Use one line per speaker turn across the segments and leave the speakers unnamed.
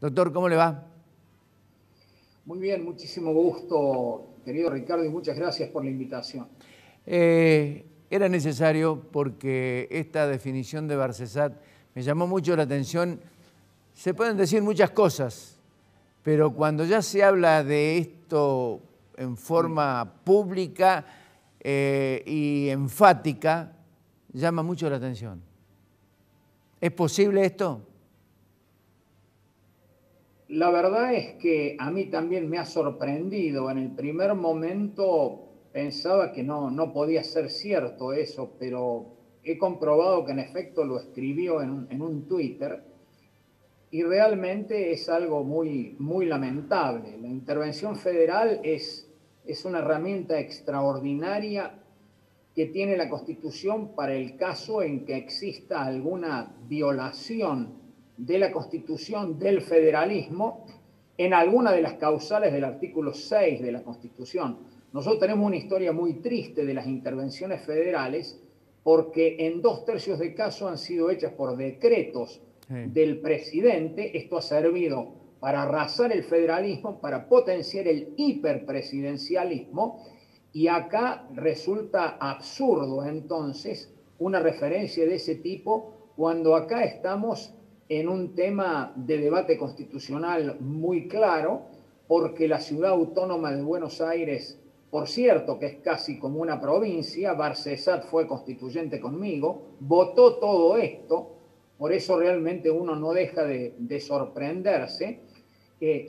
Doctor, ¿cómo le va?
Muy bien, muchísimo gusto, querido Ricardo, y muchas gracias por la invitación.
Era necesario porque esta definición de Barcesat me llamó mucho la atención. Se pueden decir muchas cosas, pero cuando ya se habla de esto en forma pública y enfática, llama mucho la atención. ¿Es posible esto?
La verdad es que a mí también me ha sorprendido. En el primer momento pensaba que no podía ser cierto eso, pero he comprobado que en efecto lo escribió en un Twitter y realmente es algo muy lamentable. La intervención federal es una herramienta extraordinaria que tiene la Constitución para el caso en que exista alguna violación de la Constitución del federalismo en alguna de las causales del artículo 6 de la Constitución. Nosotros tenemos una historia muy triste de las intervenciones federales porque en 2/3 de casos han sido hechas por decretos del presidente. Esto ha servido para arrasar el federalismo, para potenciar el hiperpresidencialismo, y acá resulta absurdo entonces una referencia de ese tipo cuando acá estamos en un tema de debate constitucional muy claro, porque la ciudad autónoma de Buenos Aires, por cierto que es casi como una provincia, Barcesat fue constituyente conmigo, votó todo esto, por eso realmente uno no deja de sorprenderse.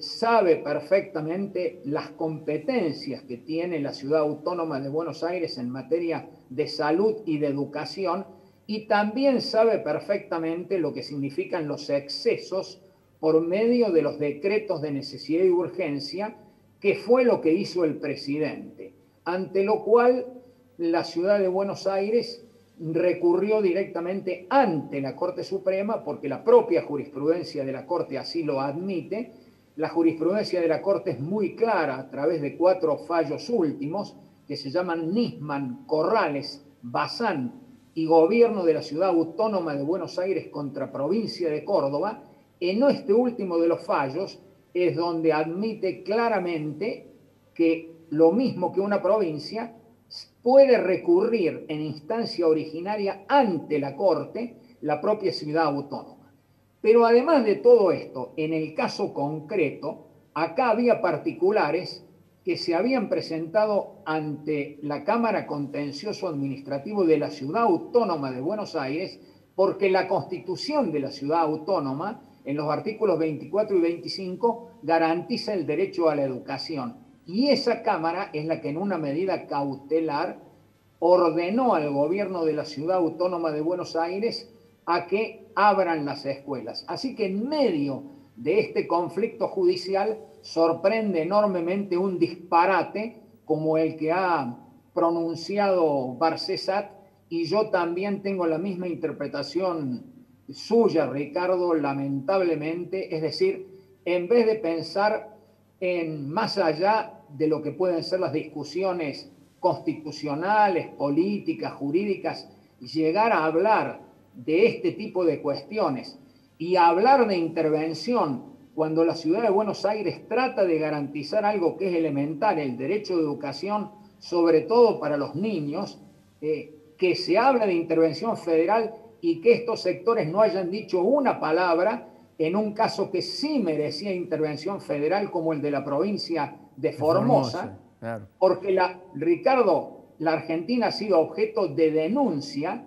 Sabe perfectamente las competencias que tiene la Ciudad Autónoma de Buenos Aires en materia de salud y de educación, y también sabe perfectamente lo que significan los excesos por medio de los decretos de necesidad y urgencia, que fue lo que hizo el presidente, ante lo cual la Ciudad de Buenos Aires recurrió directamente ante la Corte Suprema, porque la propia jurisprudencia de la Corte así lo admite. La jurisprudencia de la Corte es muy clara a través de 4 fallos últimos que se llaman Nisman, Corrales, Bazán y Gobierno de la Ciudad Autónoma de Buenos Aires contra Provincia de Córdoba. En este último de los fallos es donde admite claramente que lo mismo que una provincia puede recurrir en instancia originaria ante la Corte la propia ciudad autónoma. Pero además de todo esto, en el caso concreto, acá había particulares que se habían presentado ante la Cámara Contencioso Administrativo de la Ciudad Autónoma de Buenos Aires, porque la Constitución de la Ciudad Autónoma, en los artículos 24 y 25, garantiza el derecho a la educación. Y esa Cámara es la que en una medida cautelar ordenó al gobierno de la Ciudad Autónoma de Buenos Aires a que abran las escuelas. Así que en medio de este conflicto judicial sorprende enormemente un disparate como el que ha pronunciado Barcesat, y yo también tengo la misma interpretación suya, Ricardo, lamentablemente. Es decir, en vez de pensar en más allá de lo que pueden ser las discusiones constitucionales, políticas, jurídicas, llegar a hablar de este tipo de cuestiones y hablar de intervención cuando la ciudad de Buenos Aires trata de garantizar algo que es elemental, el derecho de educación, sobre todo para los niños, que se habla de intervención federal y que estos sectores no hayan dicho una palabra en un caso que sí merecía intervención federal, como el de la provincia de Formosa,
Claro.
porque Ricardo, la Argentina ha sido objeto de denuncia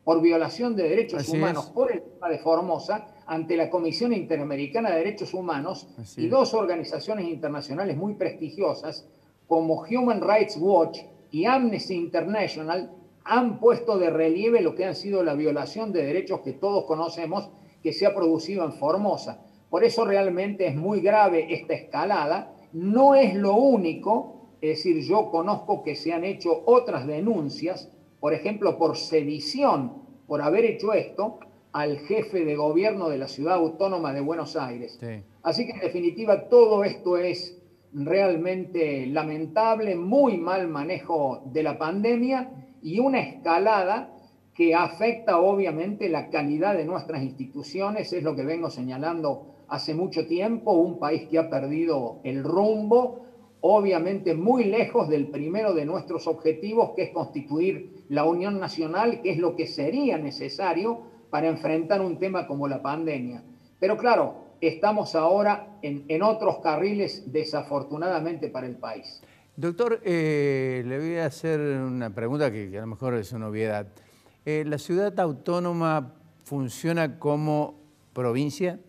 por violación de derechos
Así
humanos
es,
por el tema de Formosa ante la Comisión Interamericana de Derechos Humanos,
así
y
es.
2 organizaciones internacionales muy prestigiosas como Human Rights Watch y Amnesty International han puesto de relieve lo que han sido la violación de derechos que todos conocemos que se ha producido en Formosa. Por eso realmente es muy grave esta escalada. No es lo único, es decir, yo conozco que se han hecho otras denuncias, por ejemplo, por sedición, por haber hecho esto al jefe de gobierno de la Ciudad Autónoma de Buenos Aires.
Sí.
Así que en definitiva todo esto es realmente lamentable, muy mal manejo de la pandemia y una escalada que afecta obviamente la calidad de nuestras instituciones. Es lo que vengo señalando hace mucho tiempo, un país que ha perdido el rumbo, obviamente muy lejos del primero de nuestros objetivos, que es constituir la Unión Nacional, que es lo que sería necesario para enfrentar un tema como la pandemia. Pero claro, estamos ahora en otros carriles, desafortunadamente para el país.
Doctor, le voy a hacer una pregunta que a lo mejor es una obviedad. ¿La ciudad autónoma funciona como provincia?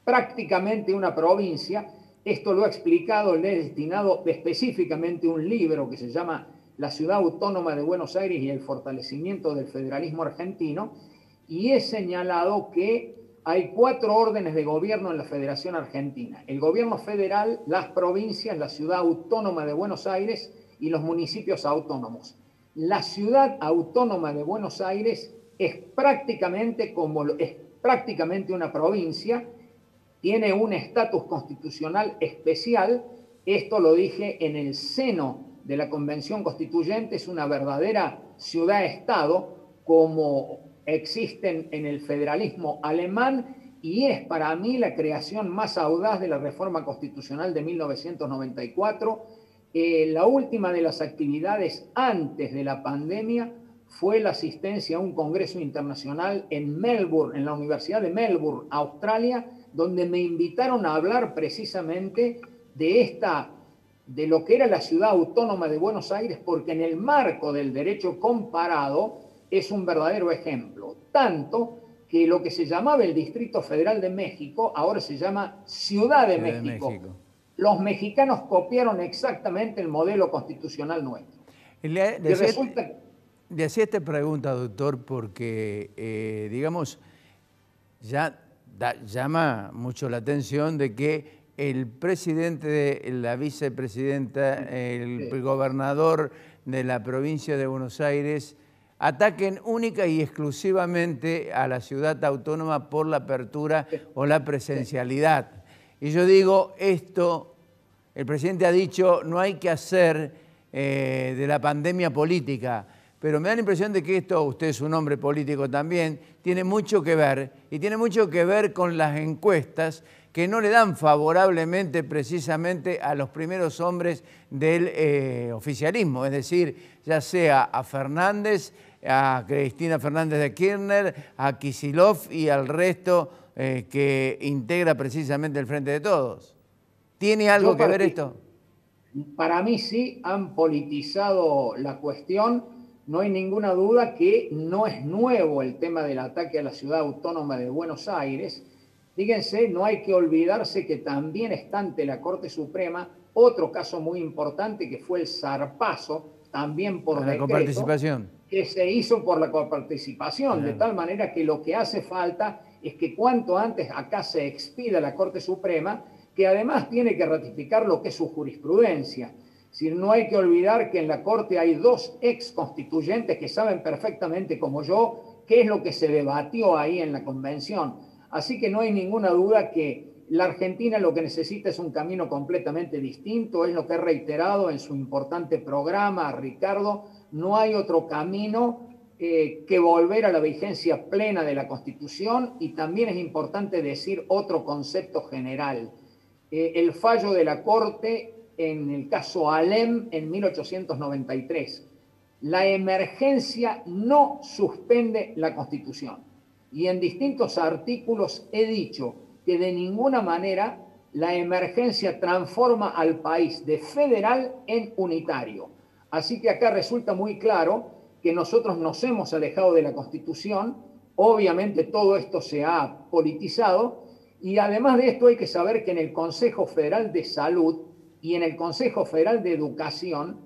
Prácticamente una provincia. Esto lo he explicado, le he destinado específicamente un libro que se llama La Ciudad Autónoma de Buenos Aires y el fortalecimiento del federalismo argentino, y he señalado que hay 4 órdenes de gobierno en la Federación Argentina: el gobierno federal, las provincias, la Ciudad Autónoma de Buenos Aires y los municipios autónomos. La Ciudad Autónoma de Buenos Aires es prácticamente una provincia, tiene un estatus constitucional especial. Esto lo dije en el seno de la Convención Constituyente, es una verdadera ciudad-estado como existen en el federalismo alemán, y es para mí la creación más audaz de la reforma constitucional de 1994. La última de las actividades antes de la pandemia fue la asistencia a un congreso internacional en Melbourne, en la Universidad de Melbourne, Australia, donde me invitaron a hablar precisamente de lo que era la Ciudad Autónoma de Buenos Aires, porque en el marco del derecho comparado es un verdadero ejemplo. Tanto que lo que se llamaba el Distrito Federal de México ahora se llama Ciudad de México. Los mexicanos copiaron exactamente el modelo constitucional nuestro.
Le hacía esta pregunta, doctor, porque, digamos, ya llama mucho la atención de que el presidente, la vicepresidenta, el gobernador de la provincia de Buenos Aires ataquen única y exclusivamente a la ciudad autónoma por la apertura o la presencialidad. Y yo digo, esto, el presidente ha dicho, no hay que hacer de la pandemia política, pero me da la impresión de que esto, usted es un hombre político también, tiene mucho que ver, y tiene mucho que ver con las encuestas que no le dan favorablemente precisamente a los primeros hombres del oficialismo, es decir, ya sea a Fernández, a Cristina Fernández de Kirchner, a Kicillof y al resto que integra precisamente el Frente de Todos. ¿Tiene algo que ver esto?
Para mí sí, han politizado la cuestión. No hay ninguna duda que no es nuevo el tema del ataque a la Ciudad Autónoma de Buenos Aires. Fíjense, no hay que olvidarse que también está ante la Corte Suprema otro caso muy importante, que fue el zarpazo, también por decreto,
coparticipación,
que se hizo por la coparticipación, de tal manera que lo que hace falta es que cuanto antes acá se expida la Corte Suprema, que además tiene que ratificar lo que es su jurisprudencia. Si no hay que olvidar que en la Corte hay 2 ex constituyentes que saben perfectamente como yo qué es lo que se debatió ahí en la convención. Así que no hay ninguna duda que la Argentina lo que necesita es un camino completamente distinto, es lo que he reiterado en su importante programa, Ricardo. No hay otro camino que volver a la vigencia plena de la Constitución, y también es importante decir otro concepto general. El fallo de la Corte en el caso Alem en 1893. La emergencia no suspende la Constitución. Y en distintos artículos he dicho que de ninguna manera la emergencia transforma al país de federal en unitario. Así que acá resulta muy claro que nosotros nos hemos alejado de la Constitución. Obviamente todo esto se ha politizado, y además de esto hay que saber que en el Consejo Federal de Salud y en el Consejo Federal de Educación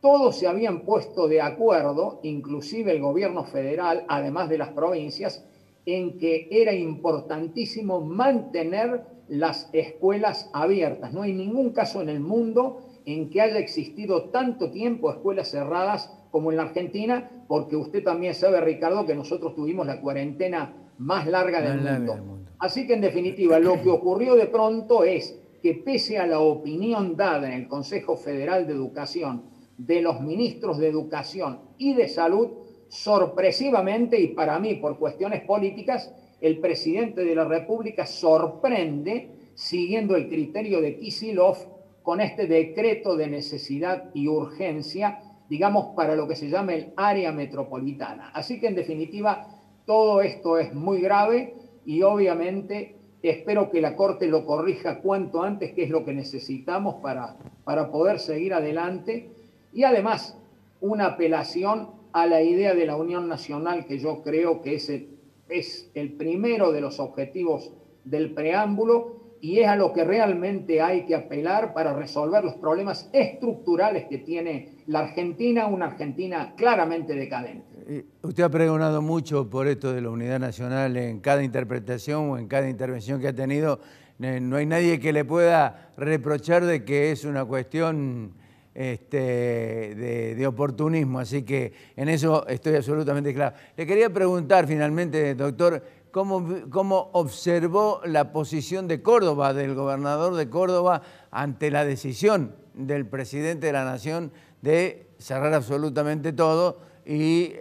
todos se habían puesto de acuerdo, inclusive el gobierno federal, además de las provincias, en que era importantísimo mantener las escuelas abiertas. No hay ningún caso en el mundo en que haya existido tanto tiempo escuelas cerradas como en la Argentina, porque usted también sabe, Ricardo, que nosotros tuvimos la cuarentena más larga del mundo. Así que en definitiva, lo que ocurrió de pronto es que pese a la opinión dada en el Consejo Federal de Educación de los ministros de Educación y de Salud, sorpresivamente, y para mí por cuestiones políticas, el presidente de la República sorprende, siguiendo el criterio de Kicillof, con este decreto de necesidad y urgencia, digamos, para lo que se llama el área metropolitana. Así que, en definitiva, todo esto es muy grave y obviamente espero que la Corte lo corrija cuanto antes, que es lo que necesitamos para poder seguir adelante. Y además, una apelación a la idea de la Unión Nacional, que yo creo que es el primero de los objetivos del preámbulo y es a lo que realmente hay que apelar para resolver los problemas estructurales que tiene la Argentina, una Argentina claramente decadente.
Usted ha pregonado mucho por esto de la unidad nacional en cada interpretación o en cada intervención que ha tenido. No hay nadie que le pueda reprochar de que es una cuestión de oportunismo, así que en eso estoy absolutamente claro. Le quería preguntar finalmente, doctor, ¿cómo observó la posición de Córdoba, del gobernador de Córdoba, ante la decisión del presidente de la Nación de cerrar absolutamente todo y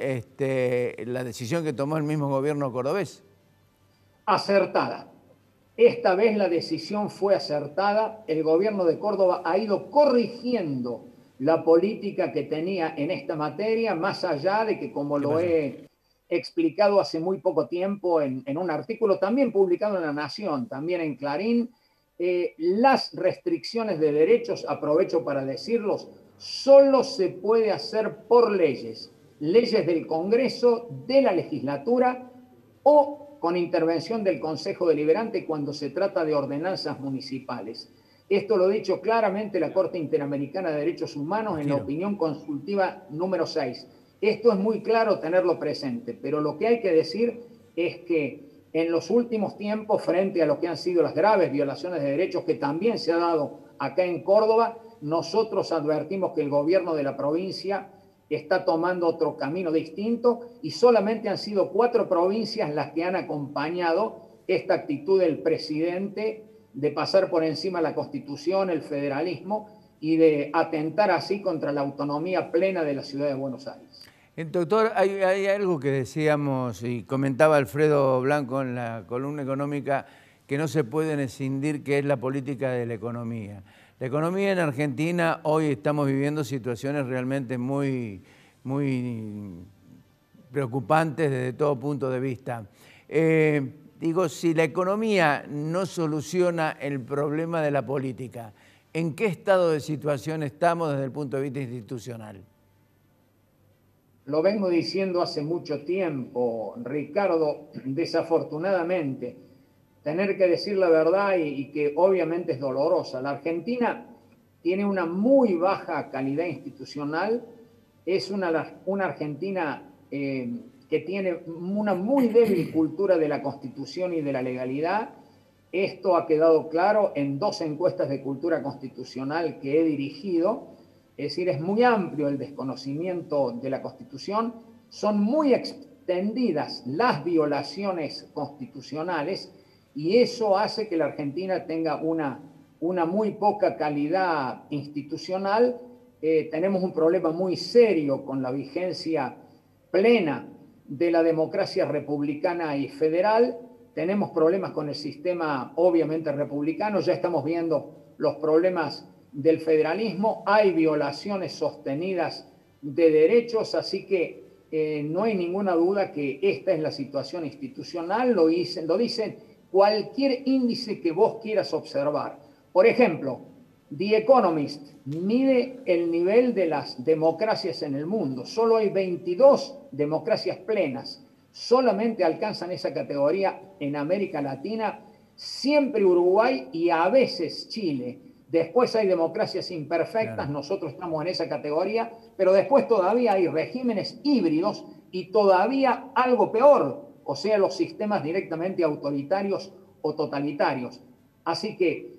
la decisión que tomó el mismo gobierno cordobés?
Acertada. Esta vez la decisión fue acertada. El gobierno de Córdoba ha ido corrigiendo la política que tenía en esta materia, más allá de que, como lo he explicado hace muy poco tiempo en un artículo también publicado en La Nación, también en Clarín, las restricciones de derechos, aprovecho para decirlos, solo se puede hacer por leyes del Congreso, de la legislatura o con intervención del Consejo Deliberante cuando se trata de ordenanzas municipales. Esto lo ha dicho claramente la Corte Interamericana de Derechos Humanos en la opinión consultiva número 6. Esto es muy claro tenerlo presente, pero lo que hay que decir es que en los últimos tiempos, frente a lo que han sido las graves violaciones de derechos que también se ha dado acá en Córdoba, nosotros advertimos que el gobierno de la provincia está tomando otro camino distinto y solamente han sido 4 provincias las que han acompañado esta actitud del presidente de pasar por encima la Constitución, el federalismo y de atentar así contra la autonomía plena de la ciudad de Buenos Aires.
Doctor, hay algo que decíamos y comentaba Alfredo Blanco en la columna económica que no se puede escindir, que es la política de la economía. La economía en Argentina, hoy estamos viviendo situaciones realmente muy preocupantes desde todo punto de vista. Digo, si la economía no soluciona el problema de la política, ¿en qué estado de situación estamos desde el punto de vista institucional?
Lo vengo diciendo hace mucho tiempo, Ricardo, desafortunadamente, tener que decir la verdad y que obviamente es dolorosa. La Argentina tiene una muy baja calidad institucional, es una Argentina que tiene una muy débil cultura de la Constitución y de la legalidad. Esto ha quedado claro en 2 encuestas de cultura constitucional que he dirigido. Es decir, es muy amplio el desconocimiento de la Constitución, son muy extendidas las violaciones constitucionales y eso hace que la Argentina tenga una muy poca calidad institucional. Tenemos un problema muy serio con la vigencia plena de la democracia republicana y federal. Tenemos problemas con el sistema, obviamente, republicano. Ya estamos viendo los problemas del federalismo. Hay violaciones sostenidas de derechos, así que no hay ninguna duda que esta es la situación institucional. Lo dicen cualquier índice que vos quieras observar. Por ejemplo, The Economist mide el nivel de las democracias en el mundo. Solo hay 22 democracias plenas. Solamente alcanzan esa categoría en América Latina, siempre Uruguay y a veces Chile. Después hay democracias imperfectas, claro. Nosotros estamos en esa categoría, pero después todavía hay regímenes híbridos y todavía algo peor, o sea, los sistemas directamente autoritarios o totalitarios. Así que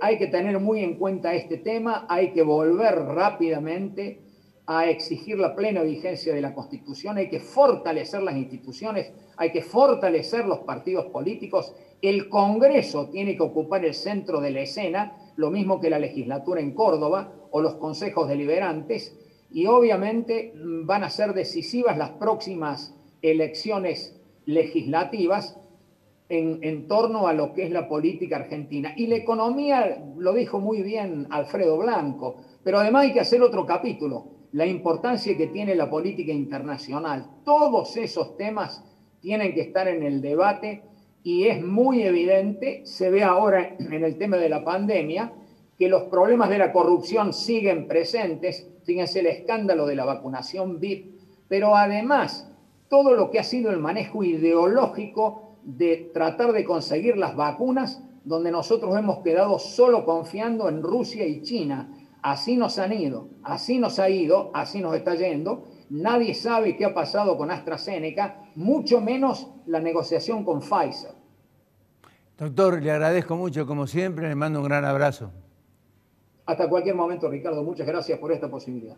hay que tener muy en cuenta este tema, hay que volver rápidamente a exigir la plena vigencia de la Constitución, hay que fortalecer las instituciones, hay que fortalecer los partidos políticos, el Congreso tiene que ocupar el centro de la escena, lo mismo que la legislatura en Córdoba o los consejos deliberantes, y obviamente van a ser decisivas las próximas elecciones legislativas, en torno a lo que es la política argentina. Y la economía, lo dijo muy bien Alfredo Blanco, pero además hay que hacer otro capítulo, la importancia que tiene la política internacional. Todos esos temas tienen que estar en el debate y es muy evidente, se ve ahora en el tema de la pandemia, que los problemas de la corrupción siguen presentes. Fíjense el escándalo de la vacunación VIP, pero además todo lo que ha sido el manejo ideológico de tratar de conseguir las vacunas, donde nosotros hemos quedado solo confiando en Rusia y China. Así nos han ido, así nos ha ido, así nos está yendo. Nadie sabe qué ha pasado con AstraZeneca, mucho menos la negociación con Pfizer.
Doctor, le agradezco mucho, como siempre, le mando un gran abrazo.
Hasta cualquier momento, Ricardo. Muchas gracias por esta posibilidad.